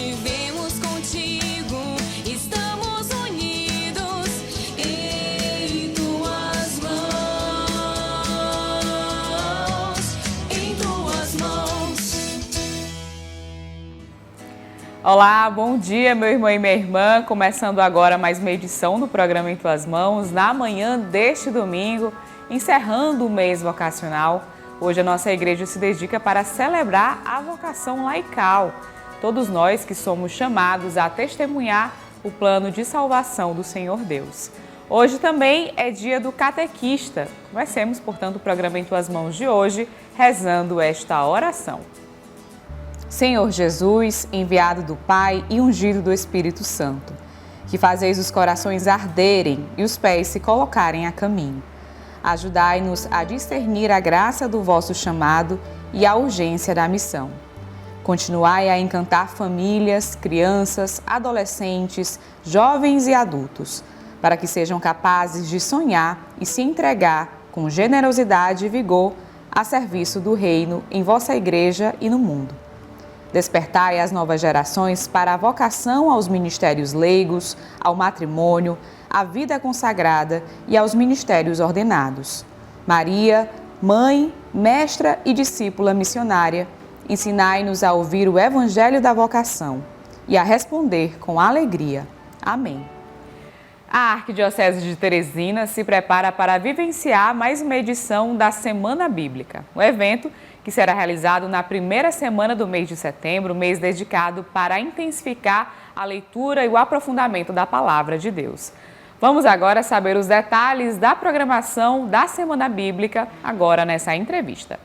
vivemos contigo, estamos unidos em tuas mãos, em tuas mãos. Olá, bom dia, meu irmão e minha irmã. Começando agora mais uma edição do programa Em Tuas Mãos, na manhã deste domingo, encerrando o mês vocacional. Hoje a nossa igreja se dedica para celebrar a vocação laical. Todos nós que somos chamados a testemunhar o plano de salvação do Senhor Deus. Hoje também é dia do catequista. Comecemos, portanto, o programa Em Tuas Mãos de hoje, rezando esta oração. Senhor Jesus, enviado do Pai e ungido do Espírito Santo, que fazeis os corações arderem e os pés se colocarem a caminho. Ajudai-nos a discernir a graça do vosso chamado e a urgência da missão. Continuai a encantar famílias, crianças, adolescentes, jovens e adultos, para que sejam capazes de sonhar e se entregar com generosidade e vigor a serviço do Reino em vossa Igreja e no mundo. Despertai as novas gerações para a vocação aos ministérios leigos, ao matrimônio, à vida consagrada e aos ministérios ordenados. Maria, mãe, mestra e discípula missionária, ensinai-nos a ouvir o Evangelho da vocação e a responder com alegria. Amém. A Arquidiocese de Teresina se prepara para vivenciar mais uma edição da Semana Bíblica, um evento que será realizado na primeira semana do mês de setembro, mês dedicado para intensificar a leitura e o aprofundamento da Palavra de Deus. Vamos agora saber os detalhes da programação da Semana Bíblica, agora nessa entrevista.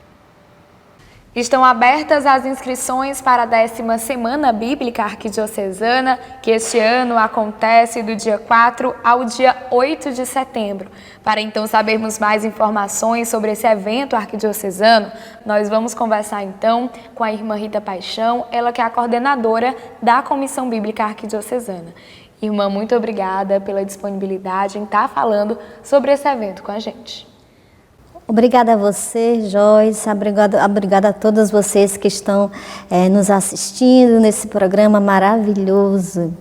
Estão abertas as inscrições para a 10ª Semana Bíblica Arquidiocesana, que este ano acontece do dia 4 ao dia 8 de setembro. Para então sabermos mais informações sobre esse evento arquidiocesano, nós vamos conversar então com a irmã Rita Paixão, ela que é a coordenadora da Comissão Bíblica Arquidiocesana. Irmã, muito obrigada pela disponibilidade em estar falando sobre esse evento com a gente. Obrigada a você, Joyce, obrigada a todos vocês que estão nos assistindo nesse programa maravilhoso.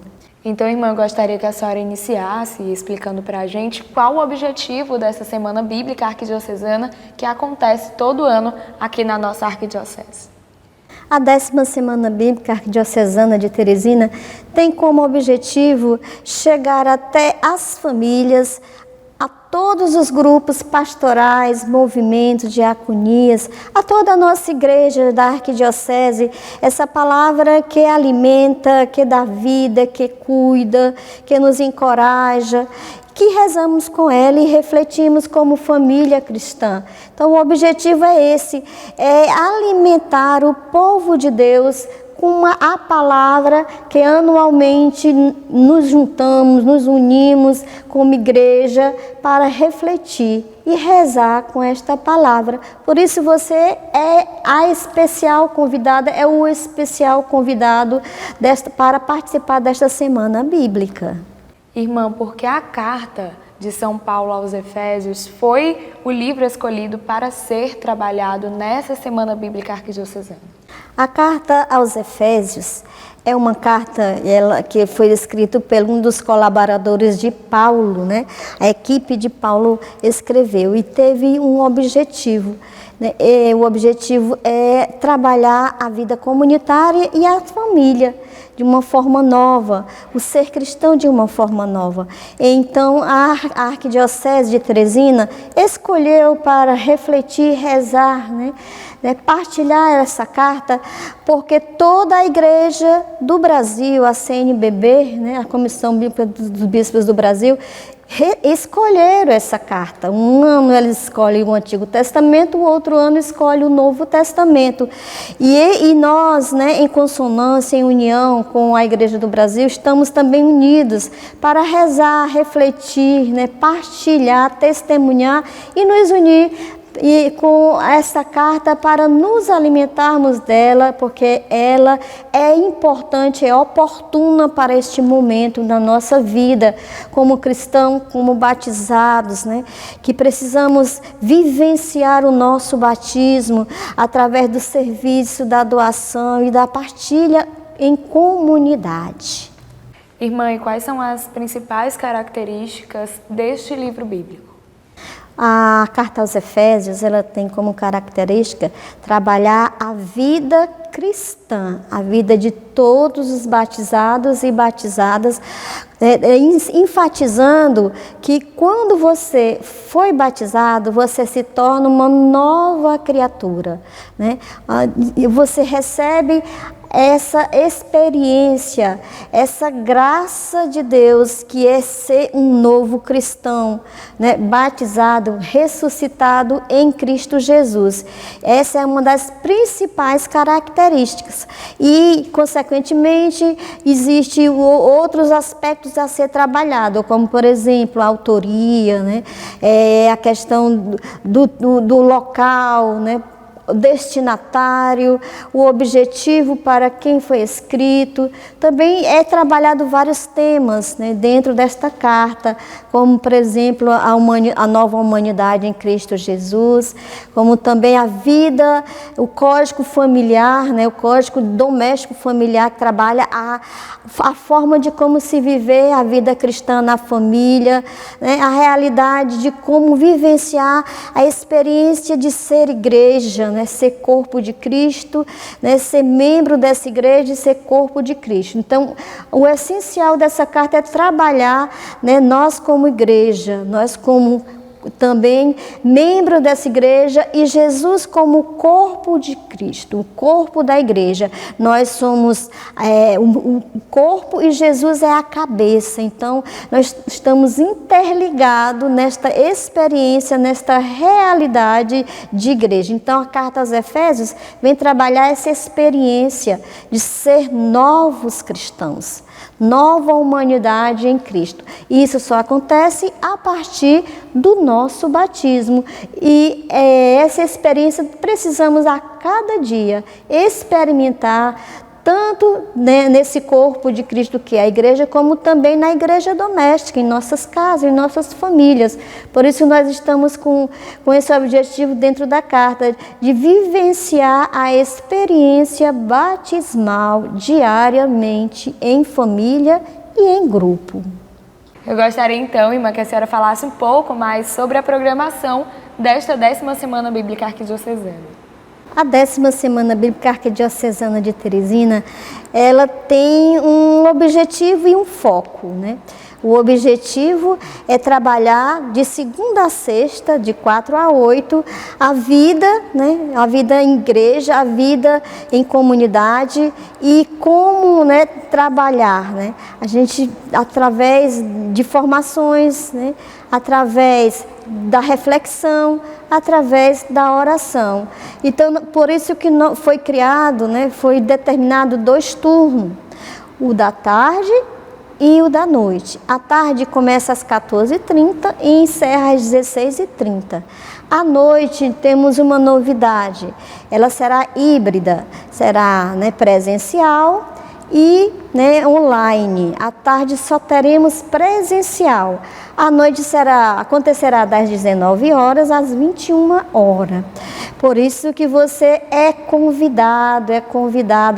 Então, irmã, eu gostaria que a senhora iniciasse explicando para a gente qual o objetivo dessa Semana Bíblica Arquidiocesana que acontece todo ano aqui na nossa Arquidiocese. A 10ª Semana Bíblica Arquidiocesana de Teresina tem como objetivo chegar até as famílias, a todos os grupos pastorais, movimentos, diaconias, a toda a nossa igreja da arquidiocese, essa palavra que alimenta, que dá vida, que cuida, que nos encoraja, que rezamos com ela e refletimos como família cristã. Então o objetivo é esse, é alimentar o povo de Deus com a palavra que anualmente nos juntamos, nos unimos como igreja para refletir e rezar com esta palavra. Por isso você é a especial convidada, é o especial convidado para participar desta Semana Bíblica. Irmã, porque a carta de São Paulo aos Efésios foi o livro escolhido para ser trabalhado nessa Semana Bíblica Arquidiocesana? A carta aos Efésios é uma carta que foi escrita por um dos colaboradores de Paulo, né? A equipe de Paulo escreveu e teve um objetivo. O objetivo é trabalhar a vida comunitária e a família de uma forma nova, o ser cristão de uma forma nova. Então, a Arquidiocese de Teresina escolheu para refletir, rezar, partilhar essa carta, porque toda a igreja do Brasil, a CNBB, a Comissão Bíblica dos Bispos do Brasil, escolheram essa carta. Um ano eles escolhem o Antigo Testamento, o outro ano escolhe o Novo Testamento. E nós, em consonância, em união com a Igreja do Brasil, estamos também unidos para rezar, refletir, partilhar, testemunhar e nos unir e com essa carta para nos alimentarmos dela, porque ela é importante, é oportuna para este momento da nossa vida, como cristãos, como batizados, que precisamos vivenciar o nosso batismo através do serviço, da doação e da partilha em comunidade. Irmã, e quais são as principais características deste livro bíblico? A carta aos Efésios, ela tem como característica trabalhar a vida cristã, a vida de todos os batizados e batizadas, enfatizando que quando você foi batizado, você se torna uma nova criatura, né? E você recebe essa experiência, essa graça de Deus que é ser um novo cristão, né? Batizado, ressuscitado em Cristo Jesus. Essa é uma das principais características e, consequentemente, existem outros aspectos a ser trabalhado, como, por exemplo, a autoria, né? A questão do local, né? O destinatário, o objetivo para quem foi escrito. Também é trabalhado vários temas, né, dentro desta carta, como, por exemplo, a nova humanidade em Cristo Jesus, como também a vida, o código familiar, né, o código doméstico familiar, que trabalha a forma de como se viver a vida cristã na família, né, a realidade de como vivenciar a experiência de ser igreja, né, ser corpo de Cristo, né, ser membro dessa igreja e ser corpo de Cristo. Então, o essencial dessa carta é trabalhar, né, nós como igreja, nós como também membro dessa igreja e Jesus como corpo de Cristo, o corpo da igreja. Nós somos o corpo e Jesus é a cabeça. Então, nós estamos interligados nesta experiência, nesta realidade de igreja. Então, a carta aos Efésios vem trabalhar essa experiência de ser novos cristãos, nova humanidade em Cristo. E isso só acontece a partir do nosso batismo. E essa experiência precisamos a cada dia experimentar, tanto, né, nesse corpo de Cristo que é a igreja, como também na igreja doméstica, em nossas casas, em nossas famílias. Por isso nós estamos com esse objetivo dentro da carta, de vivenciar a experiência batismal diariamente em família e em grupo. Eu gostaria então, irmã, que a senhora falasse um pouco mais sobre a programação desta 10ª Semana Bíblica Arquidiocesana. A 10ª Semana Bíblica Arquidiocesana de Teresina, ela tem um objetivo e um foco, né? O objetivo é trabalhar de segunda a sexta, de 4 a 8, a vida, né? A vida em igreja, a vida em comunidade e como, né, trabalhar, né? A gente, através de formações, né? Através da reflexão, através da oração. Então, por isso que foi criado, né? Foi determinado 2 turnos, o da tarde e o da noite. A tarde começa às 14h30 e encerra às 16h30. À noite temos uma novidade, ela será híbrida, será, né, presencial e, né, online. À tarde só teremos presencial. À noite acontecerá das 19 horas às 21 horas. Por isso que você é convidada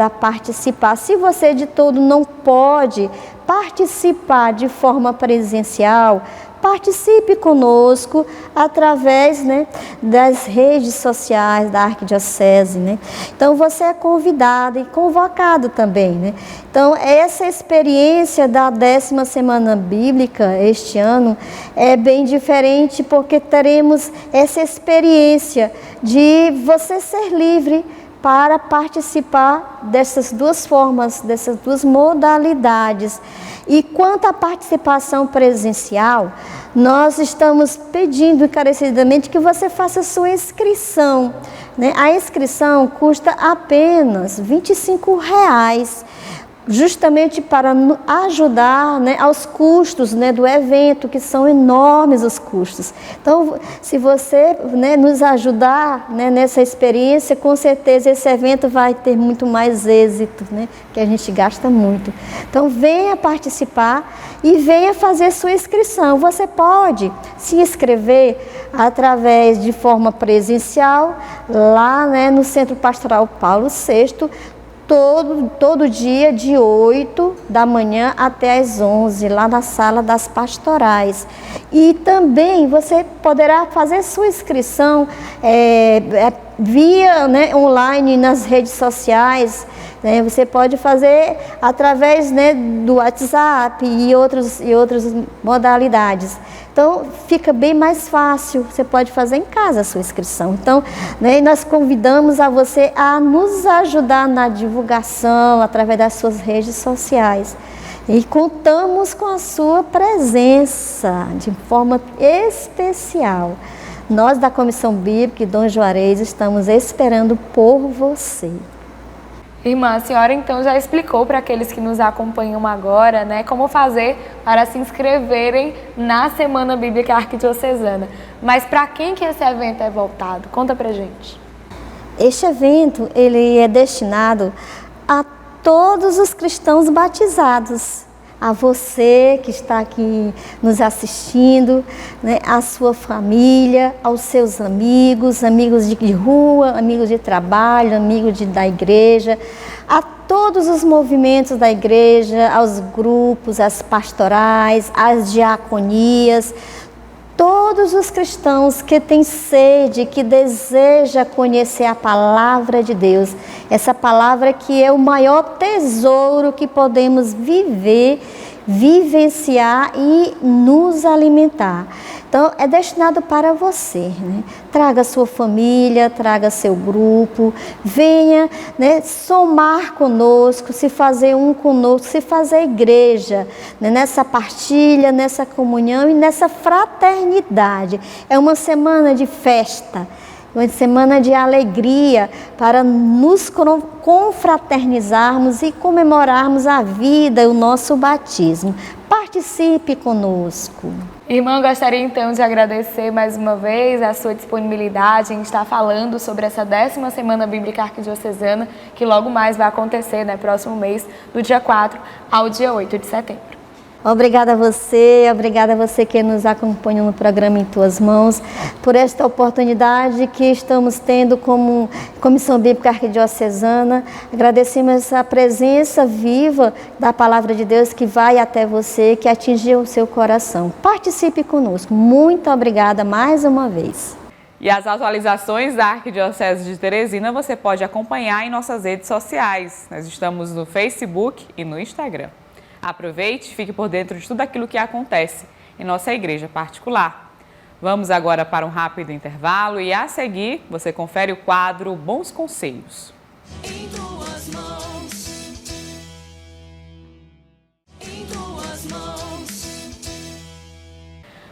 a participar. Se você de todo não pode participar de forma presencial, participe conosco através, né, das redes sociais da Arquidiocese, né? Então você é convidado e convocado também, né? Então essa experiência da 10ª Semana Bíblica este ano é bem diferente, porque teremos essa experiência de você ser livre para participar dessas 2 formas, dessas 2 modalidades. E quanto à participação presencial, nós estamos pedindo encarecidamente que você faça a sua inscrição, né? A inscrição custa apenas R$ 25,00, justamente para ajudar, né, aos custos, né, do evento, que são enormes os custos. Então, se você, né, nos ajudar, né, nessa experiência, com certeza esse evento vai ter muito mais êxito, né, que a gente gasta muito. Então, venha participar e venha fazer sua inscrição. Você pode se inscrever através de forma presencial, lá, né, no Centro Pastoral Paulo VI, todo dia, de 8 da manhã até as 11, lá na sala das pastorais. E também você poderá fazer sua inscrição via, né, online nas redes sociais. Né? Você pode fazer através, né, do WhatsApp e outras modalidades. Então, fica bem mais fácil, você pode fazer em casa a sua inscrição. Então, né, nós convidamos a você a nos ajudar na divulgação, através das suas redes sociais. E contamos com a sua presença de forma especial. Nós da Comissão Bíblica e Dom Juarez estamos esperando por você. Irmã, a senhora então já explicou para aqueles que nos acompanham agora, né, como fazer para se inscreverem na Semana Bíblica Arquidiocesana. Mas para quem que esse evento é voltado? Conta pra gente. Este evento, ele é destinado a todos os cristãos batizados. A você que está aqui nos assistindo, né, a sua família, aos seus amigos, amigos de rua, amigos de trabalho, amigos da igreja, a todos os movimentos da igreja, aos grupos, às pastorais, às diaconias, todos os cristãos que têm sede, que desejam conhecer a palavra de Deus, essa palavra que é o maior tesouro que podemos vivenciar e nos alimentar. Então, é destinado para você, né? Traga sua família, traga seu grupo, venha, né, somar conosco, se fazer um conosco, se fazer igreja, né, nessa partilha, nessa comunhão e nessa fraternidade. É uma semana de festa, uma semana de alegria para nos confraternizarmos e comemorarmos a vida e o nosso batismo. Participe conosco. Irmã, gostaria então de agradecer mais uma vez a sua disponibilidade em estar falando sobre essa 10ª Semana Bíblica Arquidiocesana, que logo mais vai acontecer, né, próximo mês, do dia 4 ao dia 8 de setembro. Obrigada a você que nos acompanha no programa Em Tuas Mãos, por esta oportunidade que estamos tendo como Comissão Bíblica Arquidiocesana. Agradecemos a presença viva da Palavra de Deus que vai até você, que atingiu o seu coração. Participe conosco. Muito obrigada mais uma vez. E as atualizações da Arquidiocese de Teresina você pode acompanhar em nossas redes sociais. Nós estamos no Facebook e no Instagram. Aproveite e fique por dentro de tudo aquilo que acontece em nossa igreja particular. Vamos agora para um rápido intervalo e a seguir você confere o quadro Bons Conselhos. Em tuas mãos. Em tuas mãos.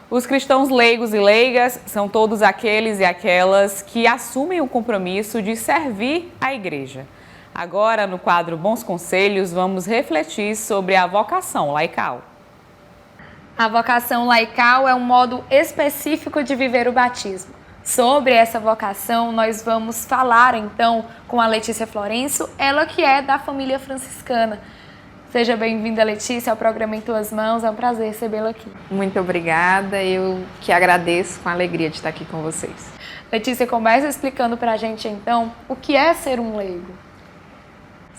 Os cristãos leigos e leigas são todos aqueles e aquelas que assumem o compromisso de servir a igreja. Agora, no quadro Bons Conselhos, vamos refletir sobre a vocação laical. A vocação laical é um modo específico de viver o batismo. Sobre essa vocação, nós vamos falar então com a Letícia Florencio, ela que é da família franciscana. Seja bem-vinda, Letícia, ao programa Em Tuas Mãos. É um prazer recebê-la aqui. Muito obrigada, eu que agradeço, com alegria de estar aqui com vocês. Letícia, começa explicando pra gente então o que é ser um leigo.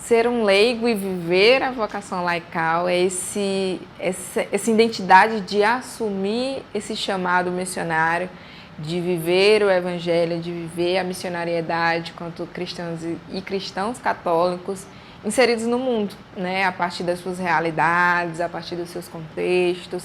Ser um leigo e viver a vocação laical é essa identidade de assumir esse chamado missionário, de viver o evangelho, de viver a missionariedade quanto cristãos e cristãos católicos inseridos no mundo, né? A partir das suas realidades, a partir dos seus contextos,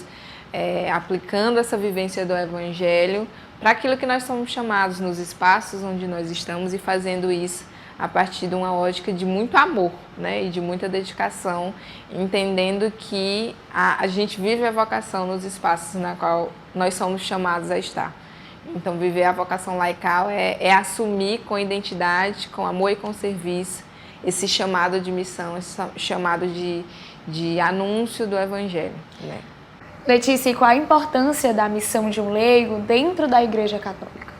aplicando essa vivência do evangelho para aquilo que nós somos chamados nos espaços onde nós estamos e fazendo isso a partir de uma lógica de muito amor, né, e de muita dedicação, entendendo que a gente vive a vocação nos espaços na qual nós somos chamados a estar. Então, viver a vocação laical é assumir com identidade, com amor e com serviço, esse chamado de missão, esse chamado de anúncio do Evangelho, né? Letícia, e qual a importância da missão de um leigo dentro da Igreja Católica?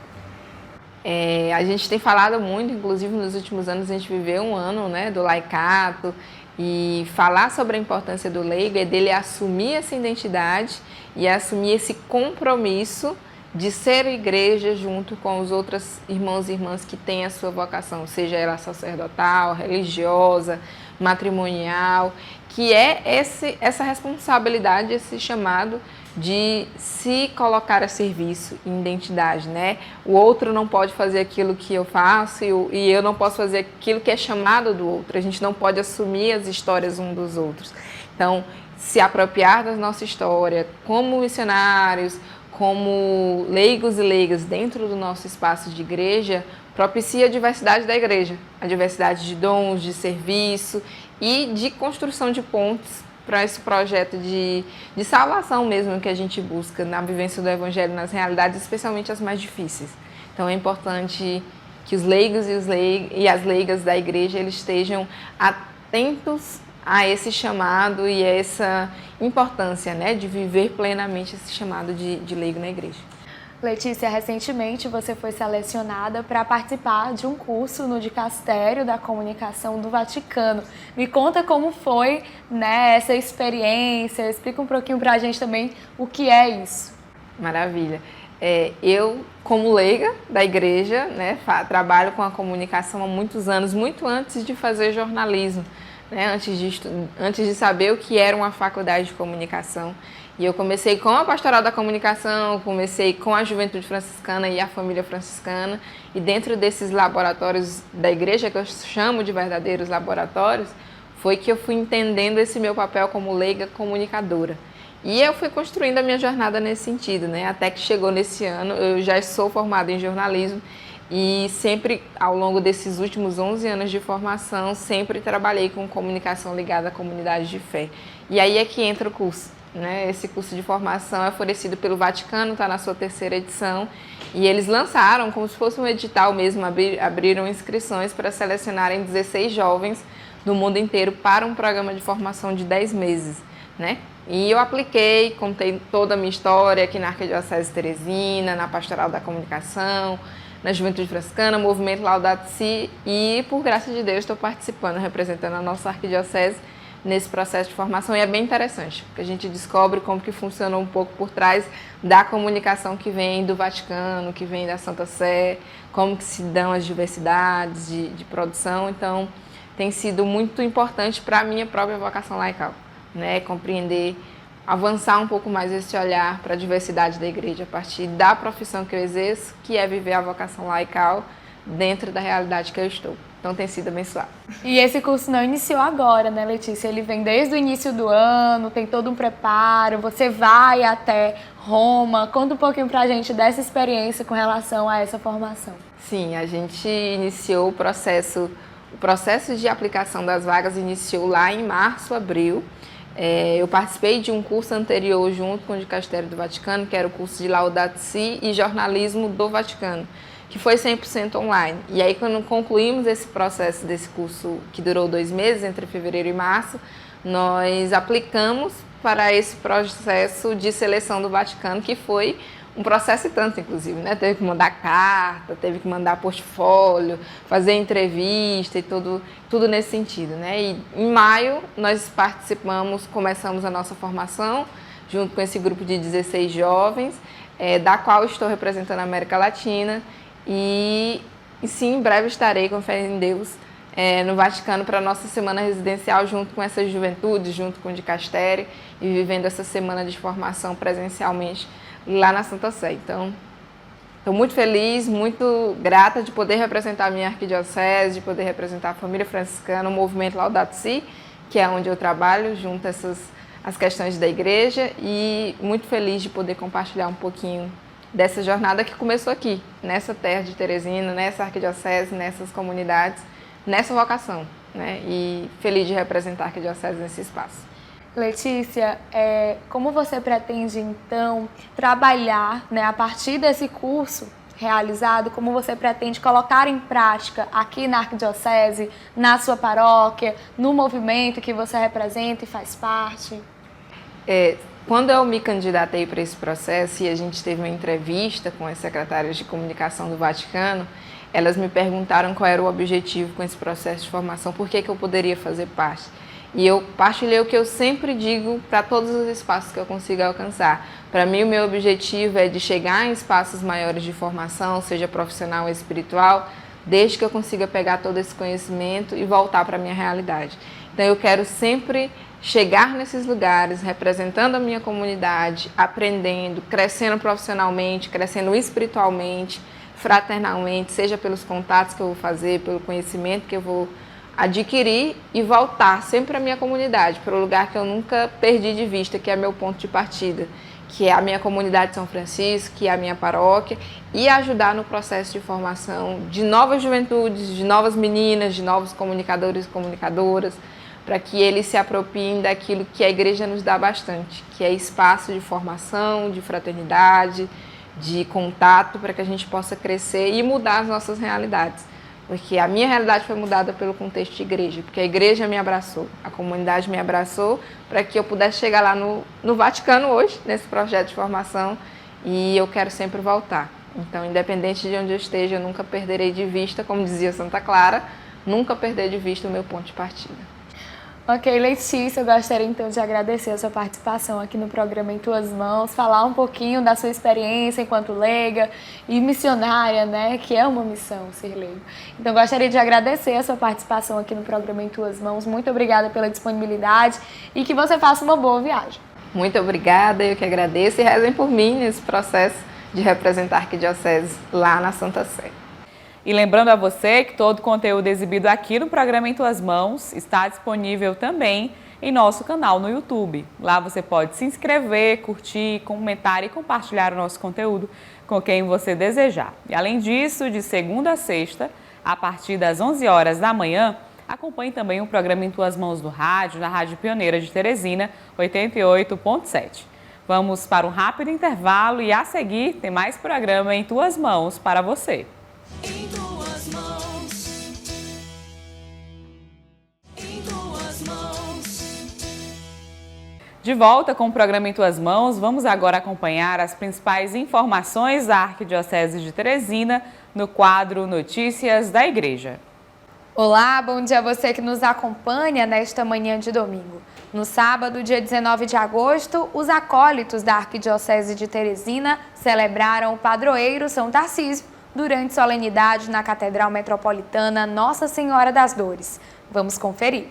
A gente tem falado muito, inclusive nos últimos anos a gente viveu um ano, né, do laicato, e falar sobre a importância do leigo é dele assumir essa identidade e assumir esse compromisso de ser igreja junto com os outros irmãos e irmãs que têm a sua vocação, seja ela sacerdotal, religiosa, matrimonial, que é essa responsabilidade, esse chamado de se colocar a serviço em identidade, né? O outro não pode fazer aquilo que eu faço e eu não posso fazer aquilo que é chamado do outro. A gente não pode assumir as histórias um dos outros. Então, se apropriar da nossa história como missionários, como leigos e leigas dentro do nosso espaço de igreja, propicia a diversidade da igreja, a diversidade de dons, de serviço e de construção de pontes para esse projeto de salvação mesmo que a gente busca na vivência do Evangelho, nas realidades, especialmente as mais difíceis. Então é importante que os leigos e as leigas da igreja eles estejam atentos a esse chamado e a essa importância, né, de viver plenamente esse chamado de leigo na igreja. Letícia, recentemente você foi selecionada para participar de um curso no Dicastério da Comunicação do Vaticano. Me conta como foi, né, essa experiência, explica um pouquinho para a gente também o que é isso. Maravilha. Eu, como leiga da igreja, né, trabalho com a comunicação há muitos anos, muito antes de fazer jornalismo, né, antes de saber o que era uma faculdade de comunicação. E eu comecei com a Pastoral da Comunicação, comecei com a Juventude Franciscana e a Família Franciscana. E dentro desses laboratórios da igreja, que eu chamo de verdadeiros laboratórios, foi que eu fui entendendo esse meu papel como leiga comunicadora. E eu fui construindo a minha jornada nesse sentido, né? Até que chegou nesse ano, eu já sou formada em jornalismo e sempre, ao longo desses últimos 11 anos de formação, sempre trabalhei com comunicação ligada à comunidade de fé. E aí é que entra o curso. Né? Esse curso de formação é oferecido pelo Vaticano, está na sua 3ª edição, e eles lançaram, como se fosse um edital mesmo, abriram inscrições para selecionarem 16 jovens do mundo inteiro para um programa de formação de 10 meses. Né? E eu apliquei, contei toda a minha história aqui na Arquidiocese de Teresina, na Pastoral da Comunicação, na Juventude Franciscana, Movimento Laudato Si, e por graça de Deus estou participando, representando a nossa Arquidiocese nesse processo de formação, e é bem interessante, porque a gente descobre como que funciona um pouco por trás da comunicação que vem do Vaticano, que vem da Santa Sé, como que se dão as diversidades de produção. Então, tem sido muito importante para a minha própria vocação laical, né? Compreender, avançar um pouco mais esse olhar para a diversidade da igreja a partir da profissão que eu exerço, que é viver a vocação laical dentro da realidade que eu estou. Então tem sido abençoado. E esse curso não iniciou agora, né, Letícia? Ele vem desde o início do ano, tem todo um preparo, você vai até Roma. Conta um pouquinho pra gente dessa experiência com relação a essa formação. Sim, a gente iniciou o processo de aplicação das vagas iniciou lá em março, abril. Eu participei de um curso anterior junto com o Dicastério do Vaticano, que era o curso de Laudato Si e Jornalismo do Vaticano, que foi 100% online. E aí, quando concluímos esse processo desse curso, que durou 2 meses, entre fevereiro e março, nós aplicamos para esse processo de seleção do Vaticano, que foi um processo e tanto, inclusive, né? Teve que mandar carta, teve que mandar portfólio, fazer entrevista e tudo nesse sentido, né? E em maio, nós começamos a nossa formação, junto com esse grupo de 16 jovens, da qual estou representando a América Latina. E sim, em breve estarei, com fé em Deus, no Vaticano para a nossa semana residencial, junto com essas juventudes, junto com o Dicastério, e vivendo essa semana de formação presencialmente lá na Santa Sé. Então, estou muito feliz, muito grata de poder representar a minha arquidiocese, de poder representar a família franciscana, o movimento Laudato Si, que é onde eu trabalho, junto a as questões da igreja, e muito feliz de poder compartilhar um pouquinho dessa jornada que começou aqui, nessa terra de Teresina, nessa arquidiocese, nessas comunidades, nessa vocação, né? E feliz de representar a arquidiocese nesse espaço. Letícia, como você pretende, então, trabalhar, né, a partir desse curso realizado, como você pretende colocar em prática aqui na arquidiocese, na sua paróquia, no movimento que você representa e faz parte? Quando eu me candidatei para esse processo e a gente teve uma entrevista com as secretárias de comunicação do Vaticano, elas me perguntaram qual era o objetivo com esse processo de formação, por que eu poderia fazer parte. E eu partilhei o que eu sempre digo para todos os espaços que eu consiga alcançar. Para mim, o meu objetivo é de chegar em espaços maiores de formação, seja profissional ou espiritual, desde que eu consiga pegar todo esse conhecimento e voltar para a minha realidade. Então, eu quero sempre chegar nesses lugares, representando a minha comunidade, aprendendo, crescendo profissionalmente, crescendo espiritualmente, fraternalmente, seja pelos contatos que eu vou fazer, pelo conhecimento que eu vou adquirir e voltar sempre à minha comunidade, para o lugar que eu nunca perdi de vista, que é meu ponto de partida, que é a minha comunidade de São Francisco, que é a minha paróquia, e ajudar no processo de formação de novas juventudes, de novas meninas, de novos comunicadores e comunicadoras, para que eles se apropriem daquilo que a igreja nos dá bastante, que é espaço de formação, de fraternidade, de contato, para que a gente possa crescer e mudar as nossas realidades. Porque a minha realidade foi mudada pelo contexto de igreja, porque a igreja me abraçou, a comunidade me abraçou para que eu pudesse chegar lá no Vaticano hoje, nesse projeto de formação, e eu quero sempre voltar. Então, independente de onde eu esteja, eu nunca perderei de vista, como dizia Santa Clara, nunca perder de vista o meu ponto de partida. Ok, Letícia, eu gostaria então de agradecer a sua participação aqui no programa Em Tuas Mãos, falar um pouquinho da sua experiência enquanto leiga e missionária, né, que é uma missão ser leigo. Então, gostaria de agradecer a sua participação aqui no programa Em Tuas Mãos. Muito obrigada pela disponibilidade e que você faça uma boa viagem. Muito obrigada, eu que agradeço e rezem por mim nesse processo de representar a Arquidiocese lá na Santa Sé. E lembrando a você que todo o conteúdo exibido aqui no programa Em Tuas Mãos está disponível também em nosso canal no YouTube. Lá você pode se inscrever, curtir, comentar e compartilhar o nosso conteúdo com quem você desejar. E além disso, de segunda a sexta, a partir das 11 horas da manhã, acompanhe também o programa Em Tuas Mãos no rádio, na Rádio Pioneira de Teresina, 88.7. Vamos para um rápido intervalo e a seguir tem mais programa Em Tuas Mãos para você. Em tuas mãos, em tuas mãos. De volta com o programa Em Tuas Mãos, vamos agora acompanhar as principais informações da Arquidiocese de Teresina no quadro Notícias da Igreja. Olá, bom dia a você que nos acompanha nesta manhã de domingo. No sábado, dia 19 de agosto, os acólitos da Arquidiocese de Teresina celebraram o padroeiro São Tarcísio durante solenidade na Catedral Metropolitana Nossa Senhora das Dores. Vamos conferir.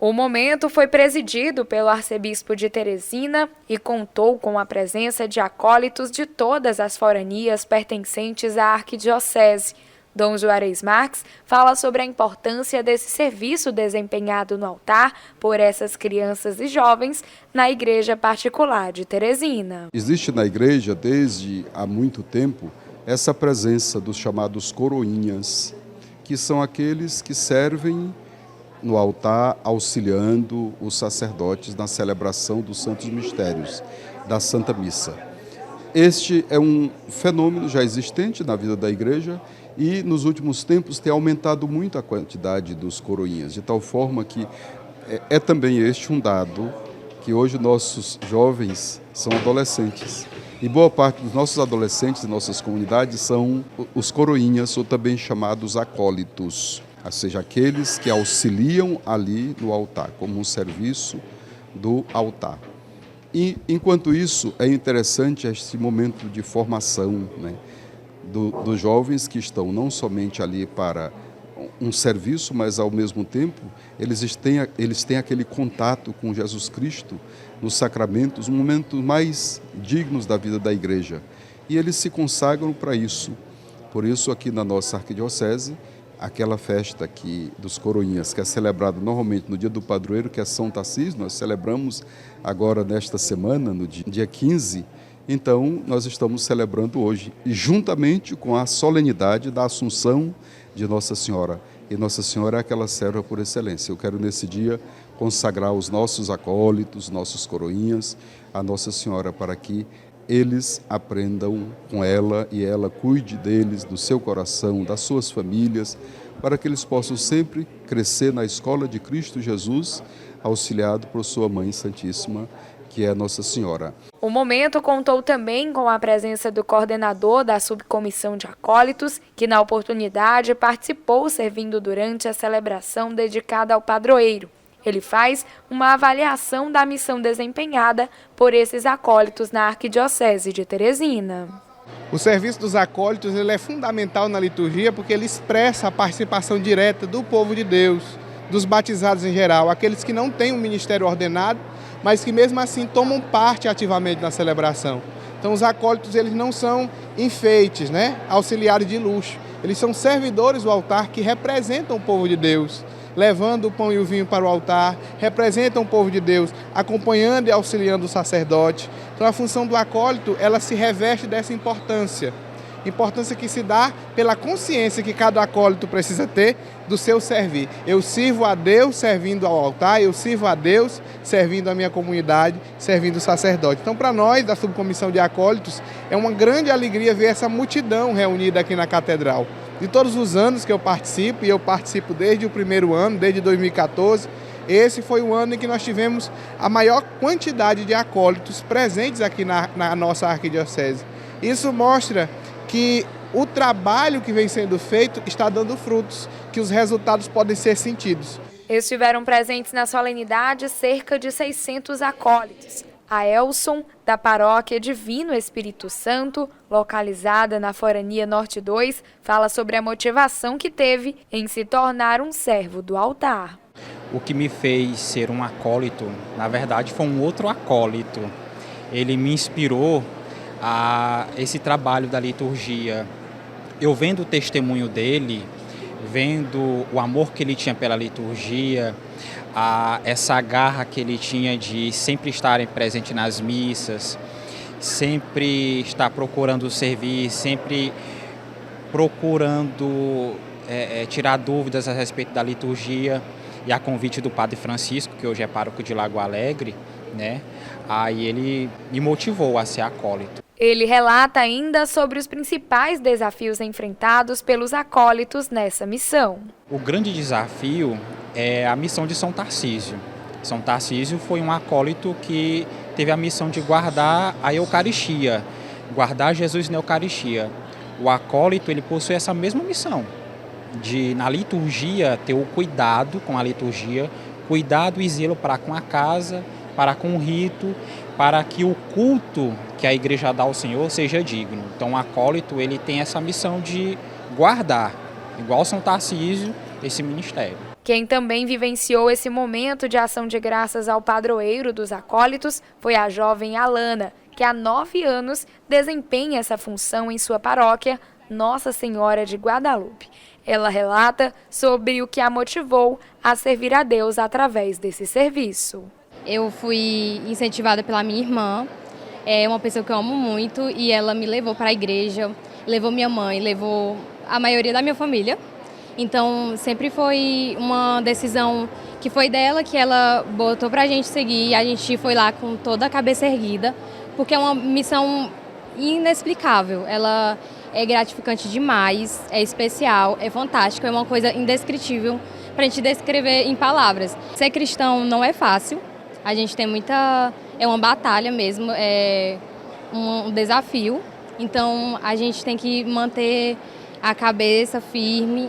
O momento foi presidido pelo arcebispo de Teresina e contou com a presença de acólitos de todas as foranias pertencentes à arquidiocese. Dom Juarez Marques fala sobre a importância desse serviço desempenhado no altar por essas crianças e jovens na igreja particular de Teresina. Existe na igreja, desde há muito tempo, essa presença dos chamados coroinhas, que são aqueles que servem no altar auxiliando os sacerdotes na celebração dos santos mistérios, da Santa Missa. Este é um fenômeno já existente na vida da igreja e nos últimos tempos tem aumentado muito a quantidade dos coroinhas, de tal forma que é também este um dado que hoje nossos jovens são adolescentes. E boa parte dos nossos adolescentes e nossas comunidades são os coroinhas, ou também chamados acólitos, ou seja, aqueles que auxiliam ali no altar, como um serviço do altar. E, enquanto isso, é interessante este momento de formação, né, dos jovens que estão não somente ali para um serviço, mas ao mesmo tempo eles têm aquele contato com Jesus Cristo nos sacramentos, os momentos mais dignos da vida da igreja. E eles se consagram para isso. Por isso, aqui na nossa arquidiocese, aquela festa dos coroinhas, que é celebrada normalmente no dia do padroeiro, que é São Tarcísio, nós celebramos agora nesta semana, no dia 15, então nós estamos celebrando hoje, e juntamente com a solenidade da Assunção de Nossa Senhora. E Nossa Senhora é aquela serva por excelência. Eu quero nesse dia consagrar os nossos acólitos, nossos coroinhas, a Nossa Senhora, para que eles aprendam com ela e ela cuide deles, do seu coração, das suas famílias, para que eles possam sempre crescer na escola de Cristo Jesus, auxiliado por sua Mãe Santíssima, que é Nossa Senhora. O momento contou também com a presença do coordenador da subcomissão de acólitos, que na oportunidade participou servindo durante a celebração dedicada ao padroeiro. Ele faz uma avaliação da missão desempenhada por esses acólitos na Arquidiocese de Teresina. O serviço dos acólitos ele é fundamental na liturgia porque ele expressa a participação direta do povo de Deus, dos batizados em geral, aqueles que não têm um ministério ordenado, mas que mesmo assim tomam parte ativamente na celebração. Então os acólitos eles não são enfeites, auxiliares de luxo, eles são servidores do altar que representam o povo de Deus, levando o pão e o vinho para o altar, representam o povo de Deus, acompanhando e auxiliando o sacerdote. Então a função do acólito, ela se reveste dessa importância que se dá pela consciência que cada acólito precisa ter do seu servir. Eu sirvo a Deus servindo ao altar, eu sirvo a Deus servindo a minha comunidade, servindo o sacerdote. Então, para nós, da subcomissão de acólitos, é uma grande alegria ver essa multidão reunida aqui na Catedral. De todos os anos que eu participo, e eu participo desde o primeiro ano, desde 2014, esse foi o ano em que nós tivemos a maior quantidade de acólitos presentes aqui na nossa arquidiocese. Isso mostra que o trabalho que vem sendo feito está dando frutos, que os resultados podem ser sentidos. Estiveram presentes na solenidade cerca de 600 acólitos. A Elson, da paróquia Divino Espírito Santo, localizada na Forania Norte 2, fala sobre a motivação que teve em se tornar um servo do altar. O que me fez ser um acólito, na verdade, foi um outro acólito. Ele me inspirou a esse trabalho da liturgia. Eu vendo o testemunho dele, vendo o amor que ele tinha pela liturgia, essa garra que ele tinha de sempre estar presente nas missas, sempre estar procurando servir, sempre procurando tirar dúvidas a respeito da liturgia, e a convite do Padre Francisco, que hoje é pároco de Lago Alegre, aí ele me motivou a ser acólito. Ele relata ainda sobre os principais desafios enfrentados pelos acólitos nessa missão. O grande desafio é a missão de São Tarcísio. São Tarcísio foi um acólito que teve a missão de guardar a Eucaristia, guardar Jesus na Eucaristia. O acólito ele possui essa mesma missão, de na liturgia ter o cuidado com a liturgia, cuidado e zelo para com a casa, para com o rito, para que o culto que a igreja dá ao Senhor seja digno. Então o acólito ele tem essa missão de guardar, igual São Tarcísio, esse ministério. Quem também vivenciou esse momento de ação de graças ao padroeiro dos acólitos foi a jovem Alana, que há 9 anos desempenha essa função em sua paróquia, Nossa Senhora de Guadalupe. Ela relata sobre o que a motivou a servir a Deus através desse serviço. Eu fui incentivada pela minha irmã, é uma pessoa que eu amo muito, e ela me levou para a igreja, levou minha mãe, levou a maioria da minha família. Então sempre foi uma decisão que foi dela, que ela botou para a gente seguir, e a gente foi lá com toda a cabeça erguida, porque é uma missão inexplicável. Ela é gratificante demais, é especial, é fantástica, é uma coisa indescritível para a gente descrever em palavras. Ser cristão não é fácil. A gente tem é uma batalha mesmo, é um desafio. Então a gente tem que manter a cabeça firme,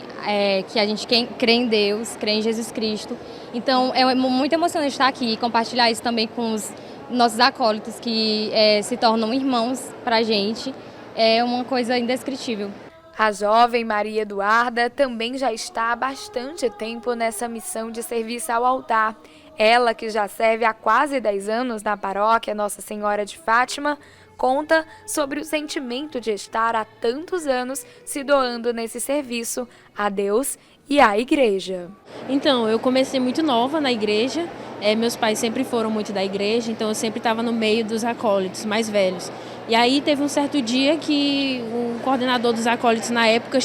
que a gente crê em Deus, crê em Jesus Cristo. Então é muito emocionante estar aqui e compartilhar isso também com os nossos acólitos, que se tornam irmãos para a gente. É uma coisa indescritível. A jovem Maria Eduarda também já está há bastante tempo nessa missão de serviço ao altar. Ela, que já serve há quase 10 anos na paróquia Nossa Senhora de Fátima, conta sobre o sentimento de estar há tantos anos se doando nesse serviço a Deus e à igreja. Então, eu comecei muito nova na igreja, meus pais sempre foram muito da igreja, então eu sempre estava no meio dos acólitos mais velhos. E aí teve um certo dia que o coordenador dos acólitos na época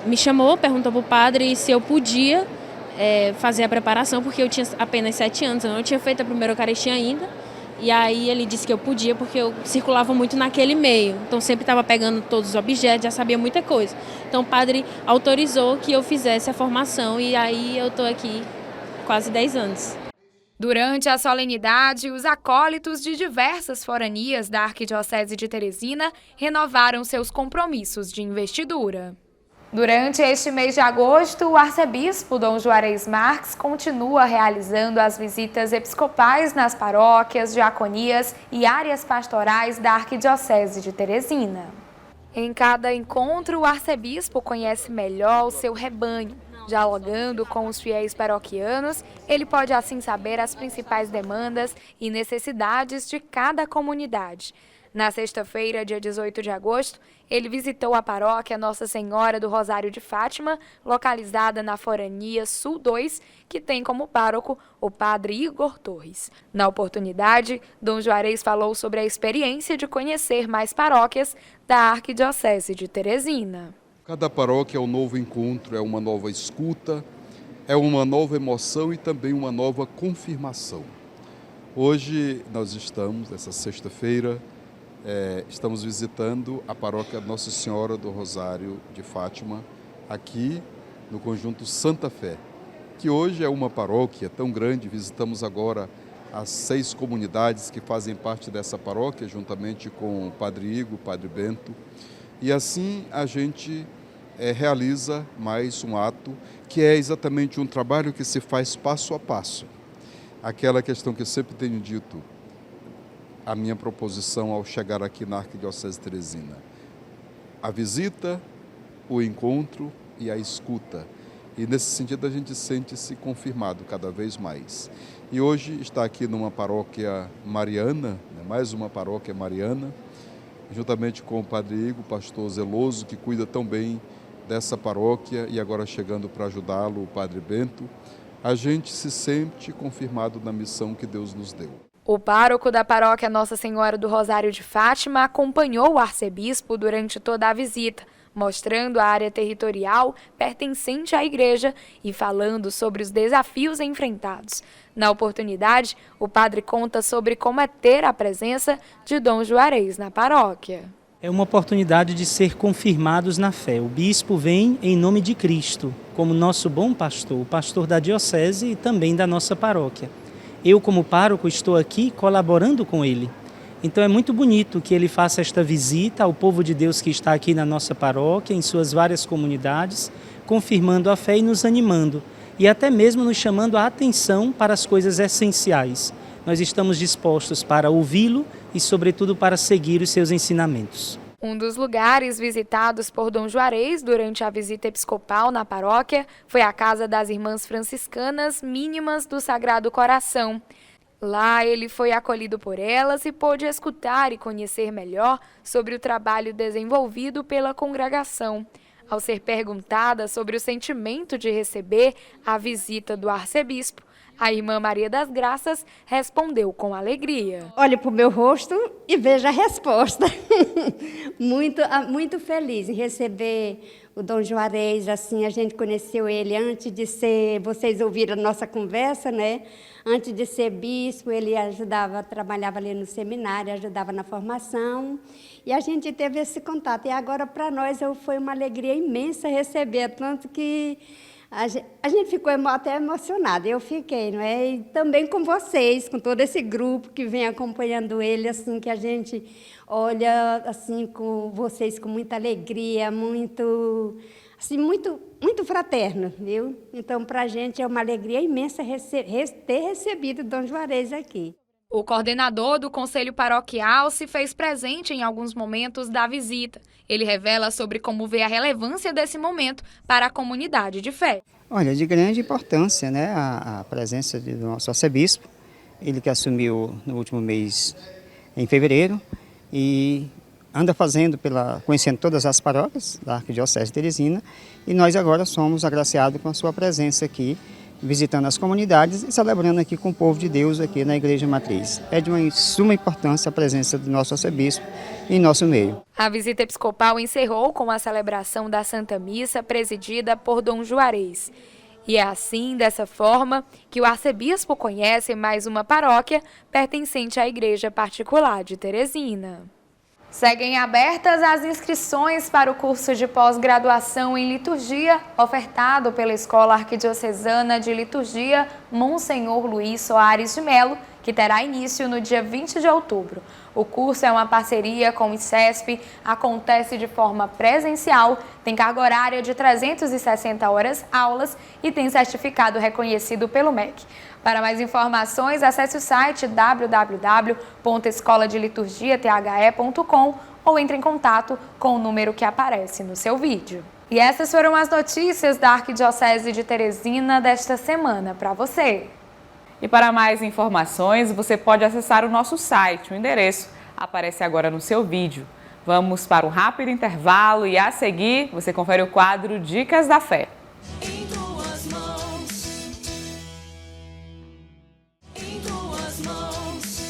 me chamou, perguntou para o padre se eu podia fazer a preparação, porque eu tinha apenas 7 anos, eu não tinha feito a primeira Eucaristia ainda. E aí ele disse que eu podia, porque eu circulava muito naquele meio. Então sempre estava pegando todos os objetos, já sabia muita coisa. Então o padre autorizou que eu fizesse a formação, e aí eu estou aqui quase 10 anos. Durante a solenidade, os acólitos de diversas foranias da Arquidiocese de Teresina renovaram seus compromissos de investidura. Durante este mês de agosto, o arcebispo Dom Juarez Marques continua realizando as visitas episcopais nas paróquias, diaconias e áreas pastorais da Arquidiocese de Teresina. Em cada encontro, o arcebispo conhece melhor o seu rebanho. Dialogando com os fiéis paroquianos, ele pode assim saber as principais demandas e necessidades de cada comunidade. Na sexta-feira, dia 18 de agosto, ele visitou a paróquia Nossa Senhora do Rosário de Fátima, localizada na Forania Sul 2, que tem como pároco o padre Igor Torres. Na oportunidade, Dom Juarez falou sobre a experiência de conhecer mais paróquias da Arquidiocese de Teresina. Cada paróquia é um novo encontro, é uma nova escuta, é uma nova emoção e também uma nova confirmação. Hoje nós estamos, essa sexta-feira, estamos visitando a paróquia Nossa Senhora do Rosário de Fátima, aqui no conjunto Santa Fé, que hoje é uma paróquia tão grande. Visitamos agora as 6 comunidades que fazem parte dessa paróquia, juntamente com o Padre Igor, o Padre Bento, e assim a gente realiza mais um ato que é exatamente um trabalho que se faz passo a passo. Aquela questão que eu sempre tenho dito, a minha proposição ao chegar aqui na Arquidiocese de Teresina: a visita, o encontro e a escuta. E nesse sentido a gente sente-se confirmado cada vez mais. E hoje está aqui numa paróquia mariana, mais uma paróquia mariana, juntamente com o Padre Igor, pastor zeloso, que cuida tão bem dessa paróquia, e agora chegando para ajudá-lo, o Padre Bento. A gente se sente confirmado na missão que Deus nos deu. O pároco da paróquia Nossa Senhora do Rosário de Fátima acompanhou o arcebispo durante toda a visita, mostrando a área territorial pertencente à igreja e falando sobre os desafios enfrentados. Na oportunidade, o padre conta sobre como é ter a presença de Dom Juarez na paróquia. É uma oportunidade de ser confirmados na fé. O bispo vem em nome de Cristo, como nosso bom pastor, o pastor da diocese e também da nossa paróquia. Eu, como pároco, estou aqui colaborando com ele. Então é muito bonito que ele faça esta visita ao povo de Deus que está aqui na nossa paróquia, em suas várias comunidades, confirmando a fé e nos animando, e até mesmo nos chamando a atenção para as coisas essenciais. Nós estamos dispostos para ouvi-lo e, sobretudo, para seguir os seus ensinamentos. Um dos lugares visitados por Dom Juarez durante a visita episcopal na paróquia foi a casa das Irmãs Franciscanas Mínimas do Sagrado Coração. Lá ele foi acolhido por elas e pôde escutar e conhecer melhor sobre o trabalho desenvolvido pela congregação. Ao ser perguntada sobre o sentimento de receber a visita do arcebispo, a irmã Maria das Graças respondeu com alegria. Olhe para o meu rosto e veja a resposta. Muito feliz em receber o Dom Juarez. Assim, a gente conheceu ele antes de ser, vocês ouviram a nossa conversa, né? Antes de ser bispo, ele trabalhava ali no seminário, ajudava na formação. E a gente teve esse contato. E agora, para nós, foi uma alegria imensa receber, tanto que a gente ficou até emocionada, eu fiquei, não é? E também com vocês, com todo esse grupo que vem acompanhando ele, assim, que a gente olha, assim, com vocês com muita alegria, muito fraterno, viu? Então, para a gente é uma alegria imensa ter recebido Dom Juarez aqui. O coordenador do Conselho Paroquial se fez presente em alguns momentos da visita. Ele revela sobre como vê a relevância desse momento para a comunidade de fé. Olha, de grande importância, né, a presença do nosso arcebispo, ele que assumiu no último mês, em fevereiro, e anda conhecendo todas as paróquias da Arquidiocese de Teresina, e nós agora somos agraciados com a sua presença aqui, visitando as comunidades e celebrando aqui com o povo de Deus aqui na Igreja Matriz. É de uma suma importância a presença do nosso arcebispo em nosso meio. A visita episcopal encerrou com a celebração da Santa Missa presidida por Dom Juarez. E é assim, dessa forma, que o arcebispo conhece mais uma paróquia pertencente à Igreja Particular de Teresina. Seguem abertas as inscrições para o curso de pós-graduação em liturgia, ofertado pela Escola Arquidiocesana de Liturgia Monsenhor Luiz Soares de Melo, que terá início no dia 20 de outubro. O curso é uma parceria com o ICESP, acontece de forma presencial, tem carga horária de 360 horas aulas e tem certificado reconhecido pelo MEC. Para mais informações, acesse o site www.escoladeliturgiathe.com ou entre em contato com o número que aparece no seu vídeo. E essas foram as notícias da Arquidiocese de Teresina desta semana para você. E para mais informações, você pode acessar o nosso site. O endereço aparece agora no seu vídeo. Vamos para um rápido intervalo e a seguir você confere o quadro Dicas da Fé. Em tuas mãos. Em tuas mãos.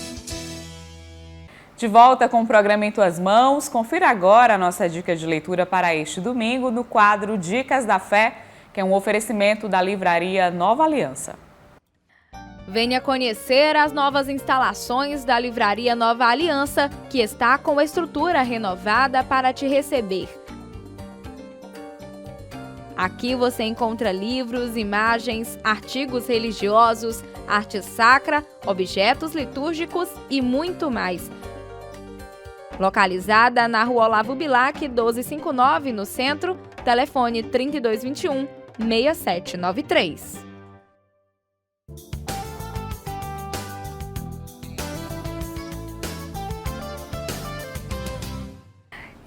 De volta com o programa Em Tuas Mãos, confira agora a nossa dica de leitura para este domingo no quadro Dicas da Fé, que é um oferecimento da livraria Nova Aliança. Venha conhecer as novas instalações da Livraria Nova Aliança, que está com a estrutura renovada para te receber. Aqui você encontra livros, imagens, artigos religiosos, arte sacra, objetos litúrgicos e muito mais. Localizada na Rua Olavo Bilac, 1259, no centro, telefone 3221-6793.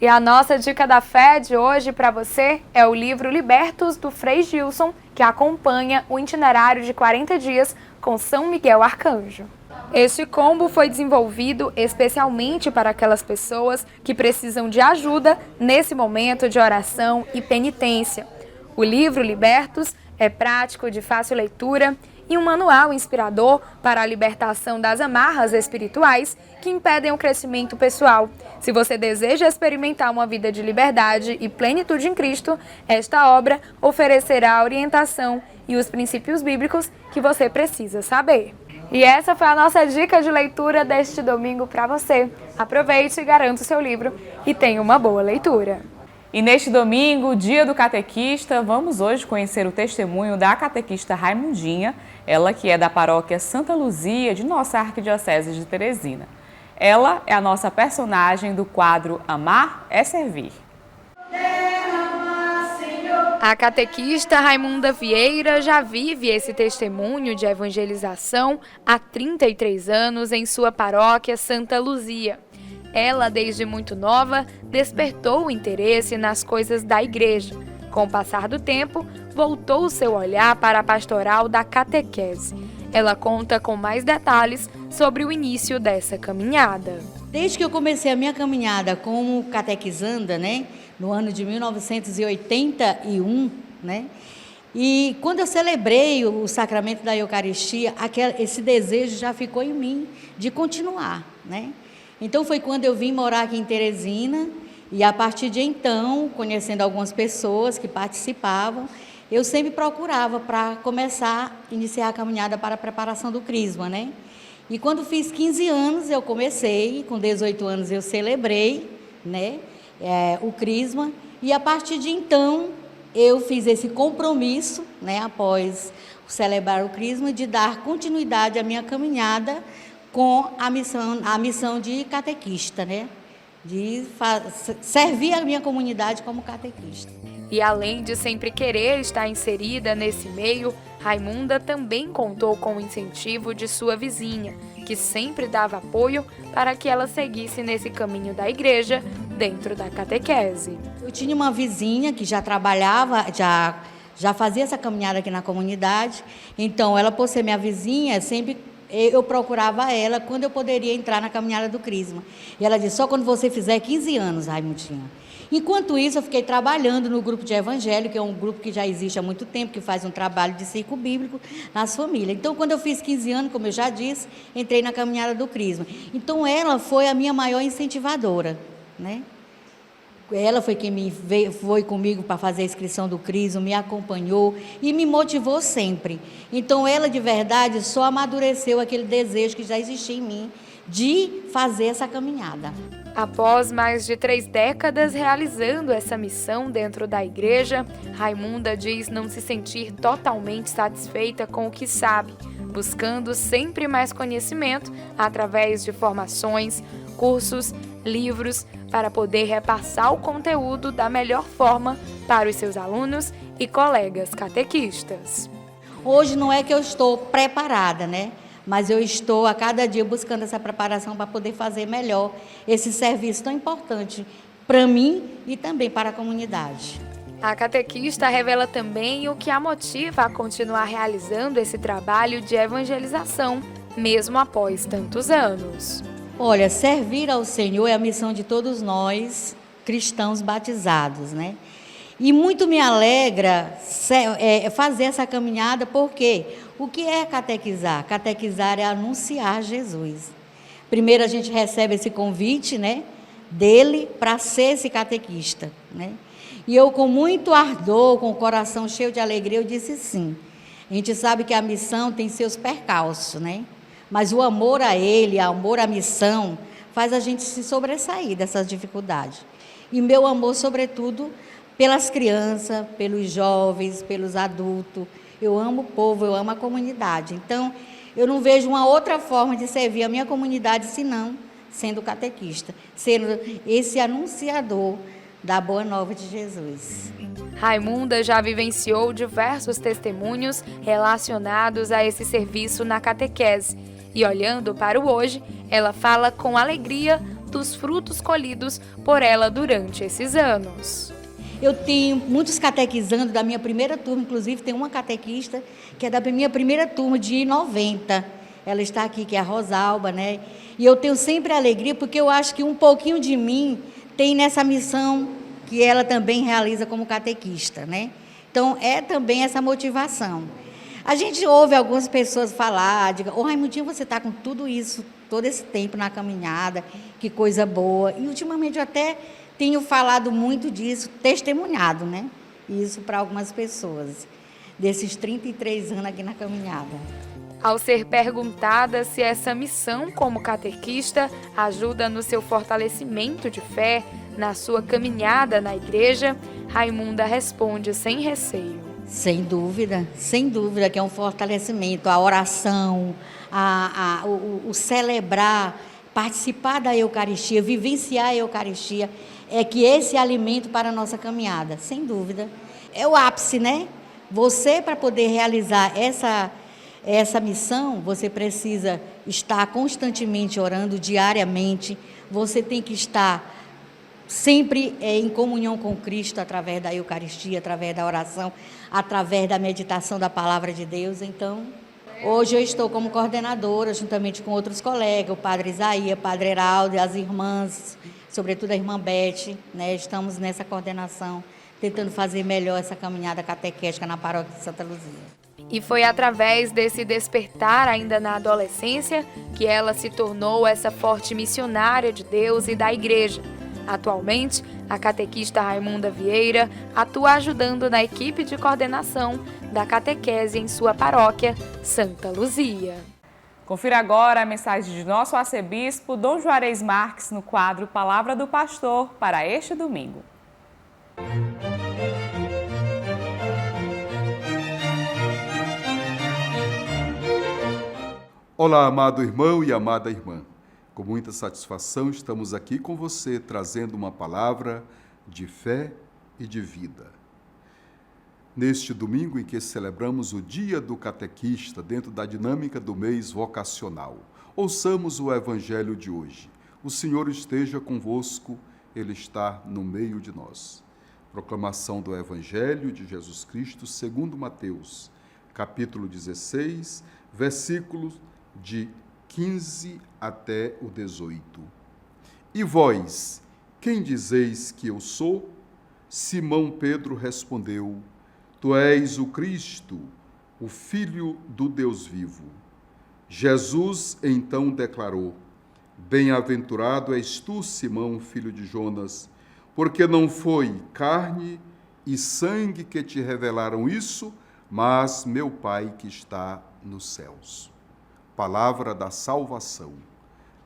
E a nossa dica da fé de hoje para você é o livro Libertos, do Frei Gilson, que acompanha o itinerário de 40 dias com São Miguel Arcanjo. Este combo foi desenvolvido especialmente para aquelas pessoas que precisam de ajuda nesse momento de oração e penitência. O livro Libertos é prático, de fácil leitura e um manual inspirador para a libertação das amarras espirituais que impedem o crescimento pessoal. Se você deseja experimentar uma vida de liberdade e plenitude em Cristo, esta obra oferecerá a orientação e os princípios bíblicos que você precisa saber. E essa foi a nossa dica de leitura deste domingo para você. Aproveite e garanta o seu livro e tenha uma boa leitura. E neste domingo, dia do catequista, vamos hoje conhecer o testemunho da catequista Raimundinha, ela que é da paróquia Santa Luzia de nossa Arquidiocese de Teresina. Ela é a nossa personagem do quadro Amar é Servir. A catequista Raimunda Vieira já vive esse testemunho de evangelização há 33 anos em sua paróquia Santa Luzia. Ela, desde muito nova, despertou o interesse nas coisas da igreja. Com o passar do tempo, voltou o seu olhar para a pastoral da catequese. Ela conta com mais detalhes sobre o início dessa caminhada. Desde que eu comecei a minha caminhada como catequizanda, no ano de 1981, e quando eu celebrei o sacramento da Eucaristia, esse desejo já ficou em mim de continuar, Então foi quando eu vim morar aqui em Teresina e a partir de então, conhecendo algumas pessoas que participavam, eu sempre procurava para começar a iniciar a caminhada para a preparação do Crisma, E quando fiz 15 anos eu comecei, com 18 anos eu celebrei, o Crisma, e a partir de então eu fiz esse compromisso, após celebrar o Crisma, de dar continuidade à minha caminhada com a missão de catequista, de servir a minha comunidade como catequista. E além de sempre querer estar inserida nesse meio, Raimunda também contou com o incentivo de sua vizinha, que sempre dava apoio para que ela seguisse nesse caminho da igreja dentro da catequese. Eu tinha uma vizinha que já trabalhava, já fazia essa caminhada aqui na comunidade, então ela, por ser minha vizinha, sempre eu procurava ela quando eu poderia entrar na caminhada do Crisma. E ela disse, só quando você fizer 15 anos, Raimundinha. Enquanto isso, eu fiquei trabalhando no grupo de evangelho, que é um grupo que já existe há muito tempo, que faz um trabalho de ciclo bíblico nas famílias. Então, quando eu fiz 15 anos, como eu já disse, entrei na caminhada do Crisma. Então, ela foi a minha maior incentivadora, Ela foi quem foi comigo para fazer a inscrição do Crisma, me acompanhou e me motivou sempre. Então, ela, de verdade, só amadureceu aquele desejo que já existia em mim de fazer essa caminhada. Após mais de 3 décadas realizando essa missão dentro da igreja, Raimunda diz não se sentir totalmente satisfeita com o que sabe, buscando sempre mais conhecimento através de formações, cursos, livros, para poder repassar o conteúdo da melhor forma para os seus alunos e colegas catequistas. Hoje não é que eu estou preparada, né? Mas eu estou a cada dia buscando essa preparação para poder fazer melhor esse serviço tão importante para mim e também para a comunidade. A catequista revela também o que a motiva a continuar realizando esse trabalho de evangelização, mesmo após tantos anos. Olha, servir ao Senhor é a missão de todos nós, cristãos batizados, né? E muito me alegra fazer essa caminhada, porque o que é catequizar? Catequizar é anunciar Jesus. Primeiro a gente recebe esse convite, né, dele para ser esse catequista, né? E eu, com muito ardor, com o coração cheio de alegria, eu disse sim. A gente sabe que a missão tem seus percalços, né? Mas o amor a ele, o amor à missão, faz a gente se sobressair dessas dificuldades. E meu amor, sobretudo, pelas crianças, pelos jovens, pelos adultos. Eu amo o povo, eu amo a comunidade. Então, eu não vejo uma outra forma de servir a minha comunidade senão sendo catequista, sendo esse anunciador da Boa Nova de Jesus. Raimunda já vivenciou diversos testemunhos relacionados a esse serviço na catequese. E olhando para o hoje, ela fala com alegria dos frutos colhidos por ela durante esses anos. Eu tenho muitos catequizandos da minha primeira turma, inclusive tem uma catequista que é da minha primeira turma de 90. Ela está aqui, que é a Rosalba, né? E eu tenho sempre alegria, porque eu acho que um pouquinho de mim tem nessa missão que ela também realiza como catequista, né? Então, é também essa motivação. A gente ouve algumas pessoas falar, ô Raimundinho, você está com tudo isso, todo esse tempo na caminhada, que coisa boa. E ultimamente eu até tenho falado muito disso, testemunhado, né? Isso para algumas pessoas, desses 33 anos aqui na caminhada. Ao ser perguntada se essa missão como catequista ajuda no seu fortalecimento de fé, na sua caminhada na igreja, Raimunda responde sem receio. Sem dúvida que é um fortalecimento, a oração, o celebrar, participar da Eucaristia, vivenciar a Eucaristia, é que esse alimento para a nossa caminhada, sem dúvida. É o ápice, né? Você, para poder realizar essa missão, você precisa estar constantemente orando, diariamente, você tem que estar sempre em comunhão com Cristo, através da Eucaristia, através da oração, através da meditação da Palavra de Deus. Então, hoje eu estou como coordenadora, juntamente com outros colegas, o Padre Isaías, o Padre Heraldo, as irmãs, sobretudo a irmã Beth, né? Estamos nessa coordenação, tentando fazer melhor essa caminhada catequética na paróquia de Santa Luzia. E foi através desse despertar ainda na adolescência que ela se tornou essa forte missionária de Deus e da igreja. Atualmente, a catequista Raimunda Vieira atua ajudando na equipe de coordenação da catequese em sua paróquia, Santa Luzia. Confira agora a mensagem de nosso arcebispo, Dom Juarez Marques, no quadro Palavra do Pastor, para este domingo. Olá, amado irmão e amada irmã. Com muita satisfação estamos aqui com você, trazendo uma palavra de fé e de vida. Neste domingo em que celebramos o Dia do Catequista, dentro da dinâmica do mês vocacional, ouçamos o Evangelho de hoje. O Senhor esteja convosco, Ele está no meio de nós. Proclamação do Evangelho de Jesus Cristo segundo Mateus, capítulo 16, versículos de 15 até o 18. E vós, quem dizeis que eu sou? Simão Pedro respondeu: Tu és o Cristo, o Filho do Deus vivo. Jesus então declarou: Bem-aventurado és tu, Simão, filho de Jonas, porque não foi carne e sangue que te revelaram isso, mas meu Pai que está nos céus. Palavra da salvação.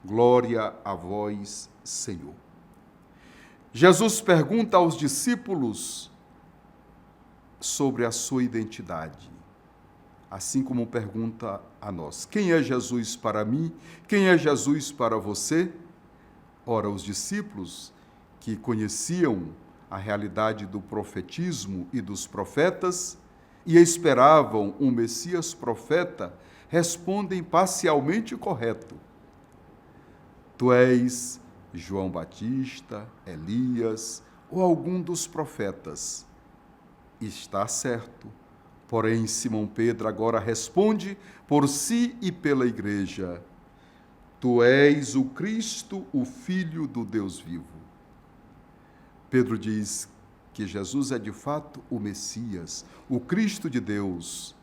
Glória a vós, Senhor. Jesus pergunta aos discípulos sobre a sua identidade, assim como pergunta a nós: quem é Jesus para mim? Quem é Jesus para você? Ora, os discípulos que conheciam a realidade do profetismo e dos profetas e esperavam um Messias profeta, respondem parcialmente correto. Tu és João Batista, Elias ou algum dos profetas. Está certo. Porém, Simão Pedro agora responde por si e pela igreja: Tu és o Cristo, o Filho do Deus vivo. Pedro diz que Jesus é de fato o Messias, o Cristo de Deus,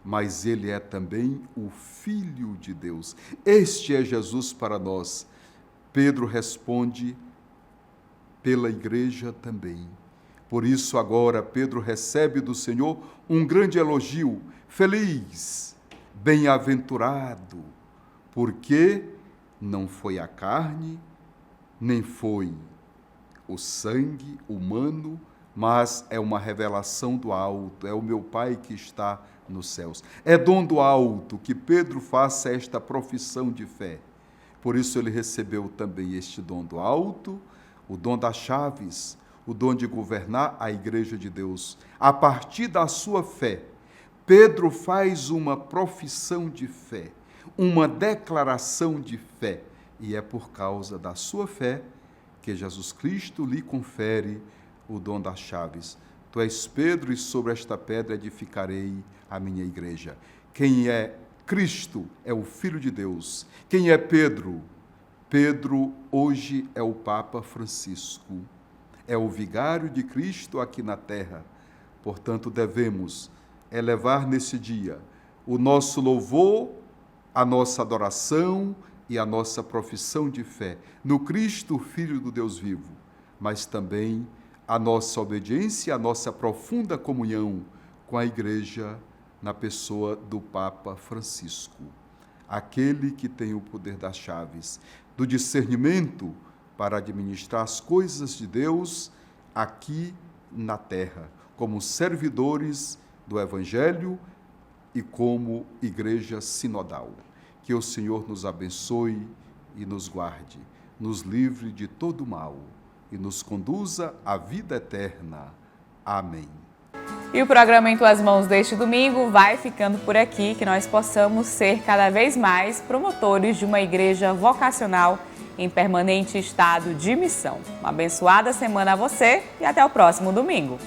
mas ele é também o Filho de Deus. Este é Jesus para nós. Pedro responde pela igreja também. Por isso, agora, Pedro recebe do Senhor um grande elogio. Feliz, bem-aventurado, porque não foi a carne, nem foi o sangue humano, mas é uma revelação do alto, é o meu Pai que está nos céus. É dom do alto que Pedro faça esta profissão de fé. Por isso ele recebeu também este dom do alto, o dom das chaves, o dom de governar a igreja de Deus. A partir da sua fé, Pedro faz uma profissão de fé, uma declaração de fé, e é por causa da sua fé que Jesus Cristo lhe confere o dom das chaves. Tu és Pedro, e sobre esta pedra edificarei a minha igreja. Quem é Cristo é o Filho de Deus. Quem é Pedro? Pedro hoje é o Papa Francisco. É o vigário de Cristo aqui na terra. Portanto, devemos elevar nesse dia o nosso louvor, a nossa adoração e a nossa profissão de fé no Cristo, Filho do Deus vivo, mas também a nossa obediência, a nossa profunda comunhão com a Igreja na pessoa do Papa Francisco, aquele que tem o poder das chaves, do discernimento para administrar as coisas de Deus aqui na terra, como servidores do Evangelho e como igreja sinodal. Que o Senhor nos abençoe e nos guarde, nos livre de todo mal e nos conduza à vida eterna. Amém. E o programa Em Tuas Mãos deste domingo vai ficando por aqui, que nós possamos ser cada vez mais promotores de uma igreja vocacional em permanente estado de missão. Uma abençoada semana a você e até o próximo domingo.